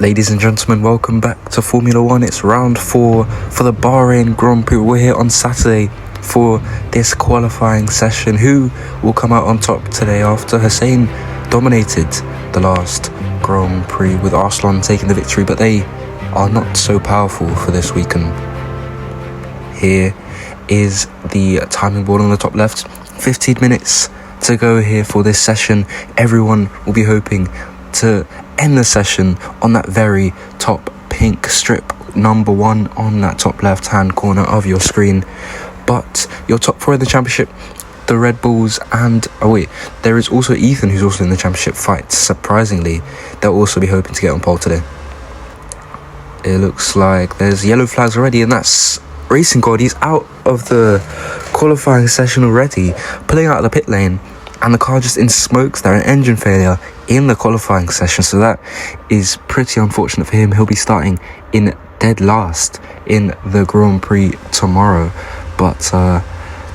Ladies and gentlemen, welcome back to Formula 1. It's round 4 for the Bahrain Grand Prix. We're here on Saturday for this qualifying session. Who will come out on top today after Hussein dominated the last Grand Prix with Arslan taking the victory, but they are not so powerful for this weekend. Here is the timing board on the top left. 15 minutes to go here for this session. Everyone will be hoping to end the session on that very top pink strip, number 1 on that top left hand corner of your screen. But your top 4 in the championship, the Red Bulls, and there is also Ethan, who's also in the championship fight. Surprisingly, they'll also be hoping to get on pole today. It looks like there's yellow flags already, and that's Racing God. He's out of the qualifying session already, pulling out of the pit lane, and the car just in smokes there, an engine failure in the qualifying session. So that is pretty unfortunate for him. He'll be starting in dead last in the Grand Prix tomorrow. But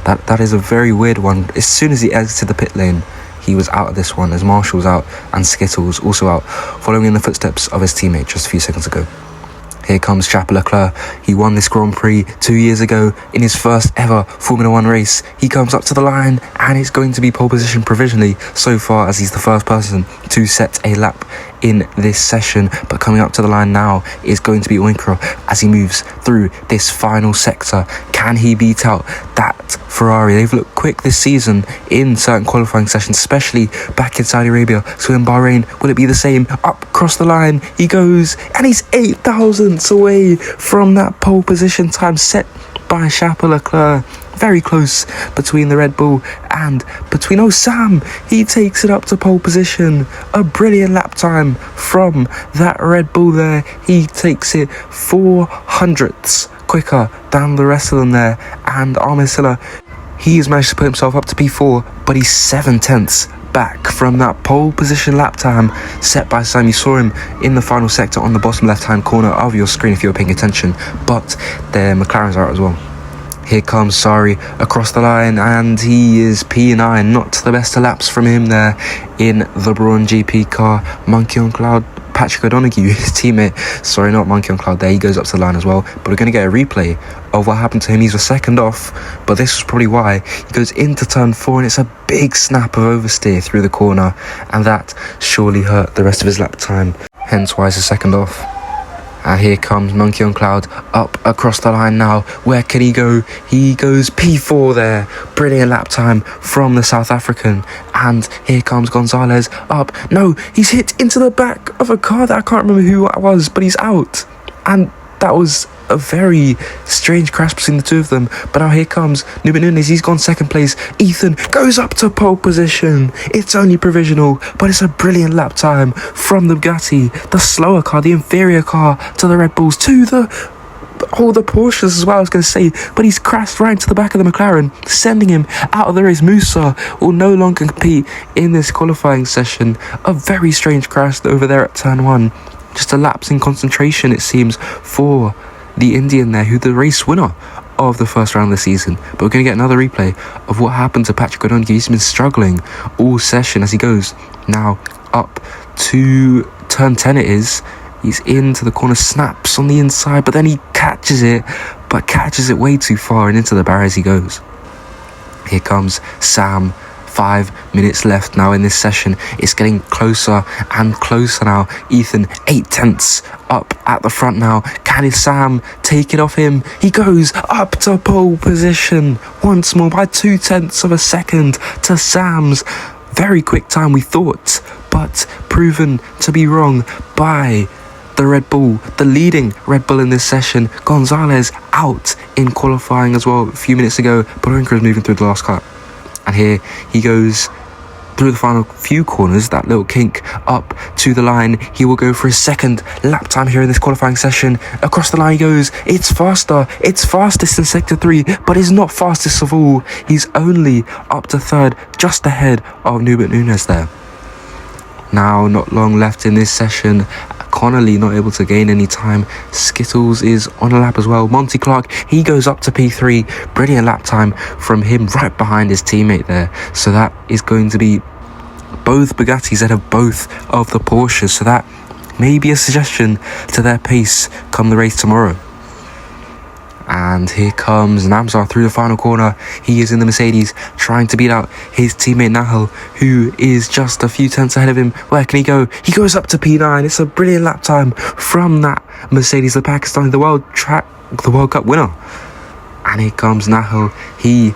that is a very weird one. As soon as he exited the pit lane, he was out of this one, as Marshall's out and Skittles also out, following in the footsteps of his teammate just a few seconds ago. Here comes Leclerc. He won this Grand Prix 2 years ago in his first ever Formula 1 race. He comes up to the line and it's going to be pole position provisionally so far, as he's the first person to set a lap in this session. But coming up to the line now is going to be Oyinkro as he moves through this final sector. Can he beat out that Ferrari? They've looked quick this season in certain qualifying sessions, especially back in Saudi Arabia. So in Bahrain, will it be the same? Up across the line he goes, and he's 8 thousandths away from that pole position time set by Leclerc. Very close between the Red Bull and between Sam. He takes it up to pole position. A brilliant lap time from that Red Bull there. He takes it 4 hundredths quicker than the rest of them there. And Armisilla, he's managed to put himself up to P4, but he's 7 tenths back from that pole position lap time set by Sam. You saw him in the final sector on the bottom left hand corner of your screen if you were paying attention, but their McLarens are out as well. Here comes Sari across the line, and he is P9. Not the best of laps from him there in the Braun GP car. Monkey on Cloud, Patrick O'Donoghue, his teammate. Sorry, not Monkey on Cloud there. He goes up to the line as well. But we're going to get a replay of what happened to him. He's a second off, but this was probably why. He goes into turn 4, and it's a big snap of oversteer through the corner, and that surely hurt the rest of his lap time. Hence why he's a second off. And here comes Monkey on Cloud up across the line now. Where can he go? He goes P4 there. Brilliant lap time from the South African. And here comes Gonzalez up. No, he's hit into the back of a car that I can't remember who it was, but he's out. And that was a very strange crash between the two of them. But now here comes Noobert Nunez. He's gone second place. Ethan goes up to pole position. It's only provisional, but it's a brilliant lap time from the Bugatti, the slower car, the inferior car to the Red Bulls, to the Porsches as well, I was going to say. But he's crashed right into the back of the McLaren, sending him out of the race. Musa will no longer compete in this qualifying session. A very strange crash over there at turn 1. Just a lapse in concentration, it seems, for the Indian there, who the race winner of the first round of the season. But we're going to get another replay of what happened to Patrick O'Donoghue. He's been struggling all session as he goes now up to turn 10 it is. He's into the corner, snaps on the inside, but then he catches it, but catches it way too far, and into the barrier as he goes. Here comes Sam. 5 minutes left now in this session. It's getting closer and closer now. Ethan 8 tenths up at the front now. Can Sam take it off him? He goes up to pole position once more by 2 tenths of a second to Sam's very quick time, we thought, but proven to be wrong by the Red Bull, the leading Red Bull in this session. Gonzalez out in qualifying as well a few minutes ago, but Oyinkro's moving through the last cut. And here he goes through the final few corners, that little kink up to the line. He will go for his second lap time here in this qualifying session. Across the line he goes. It's faster. It's fastest in sector 3, but it's not fastest of all. He's only up to third, just ahead of Noobert Nunez there. Now, not long left in this session. Connolly not able to gain any time. Skittles is on a lap as well. Monty Clark, he goes up to P3. Brilliant lap time from him right behind his teammate there. So that is going to be both Bugattis that have both of the Porsches. So that maybe a suggestion to their pace come the race tomorrow. And here comes Namzar through the final corner. He is in the Mercedes, trying to beat out his teammate Nahal, who is just a few tenths ahead of him. Where can he go? He goes up to P9. It's a brilliant lap time from that Mercedes, the Pakistani, the World Cup winner. And here comes Nahal. He,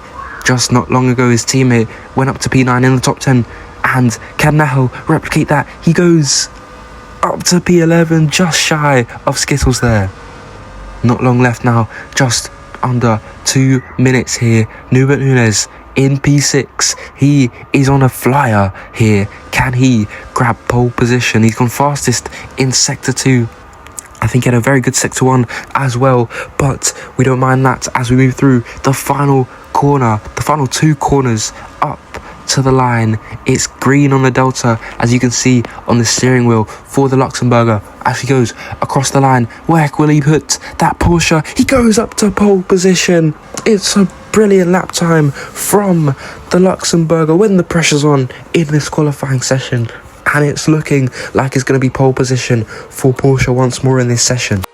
just not long ago, his teammate went up to P9 in the top 10. And can Nahal replicate that? He goes up to P11, just shy of Skittles there. Not long left now, just under 2 minutes here. Noobert Nunez in P6. He is on a flyer here. Can he grab pole position? He's gone fastest in Sector 2. I think he had a very good Sector 1 as well, but we don't mind that as we move through the final corner, the final 2 corners up to the line. It's green on the Delta, as you can see on the steering wheel for the Luxembourger as he goes across the line. Where will he put that Porsche? He goes up to pole position. It's a brilliant lap time from the Luxembourger when the pressure's on in this qualifying session, and it's looking like it's going to be pole position for Porsche once more in this session.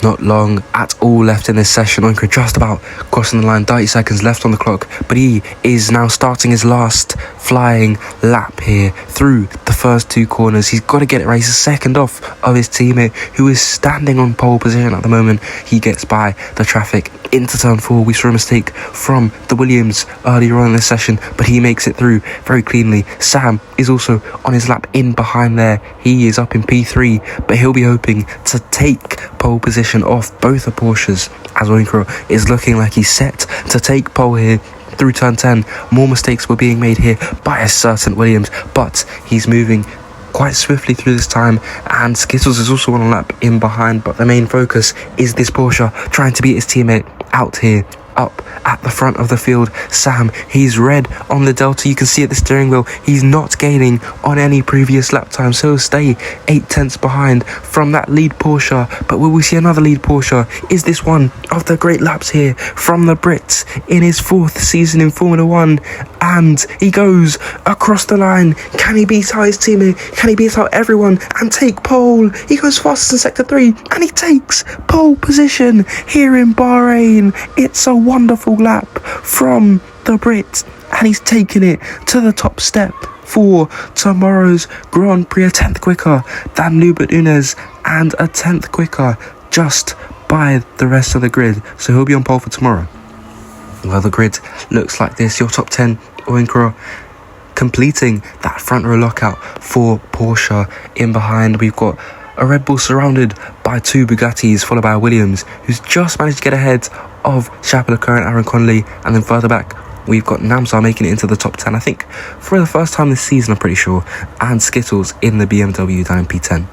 Not long at all left in this session. Oyinkro just about crossing the line, 30 seconds left on the clock, but he is now starting his last flying lap here through the first 2 corners. He's got to get it right. He's a second off of his teammate, who is standing on pole position at the moment. He gets by the traffic into turn 4. We saw a mistake from the Williams earlier on in this session, but he makes it through very cleanly. Sam is also on his lap in behind there. He is up in P3, but he'll be hoping to take pole position off both the Porsches, as Oyinkro is looking like he's set to take pole here through turn 10. More mistakes were being made here by a certain Williams, but he's moving quite swiftly through this time, and Skittles is also on a lap in behind, but the main focus is this Porsche trying to beat his teammate out here up at the front of the field. Sam, he's red on the Delta. You can see at the steering wheel he's not gaining on any previous lap time, so he'll stay 8 tenths behind from that lead Porsche. But will we see another lead Porsche? Is this one of the great laps here from the Brits in his 4th season in Formula 1? And he goes across the line. Can he beat out his teammate? Can he beat out everyone and take pole? He goes fastest in Sector 3 and he takes pole position here in Bahrain. It's a wonderful lap from the Brits, and he's taken it to the top step for tomorrow's Grand Prix. A 10th quicker than Noobert Nunez and a 10th quicker just by the rest of the grid, so he'll be on pole for tomorrow. Well, the grid looks like this. Your top 10, Oyinkro completing that front row lockout for Porsche. In behind, we've got a Red Bull surrounded by 2 Bugattis, followed by a Williams, who's just managed to get ahead of Chappell and Aaron Connolly. And then further back, we've got Namzar making it into the top 10, I think for the first time this season, I'm pretty sure, and Skittles in the BMW down in P10.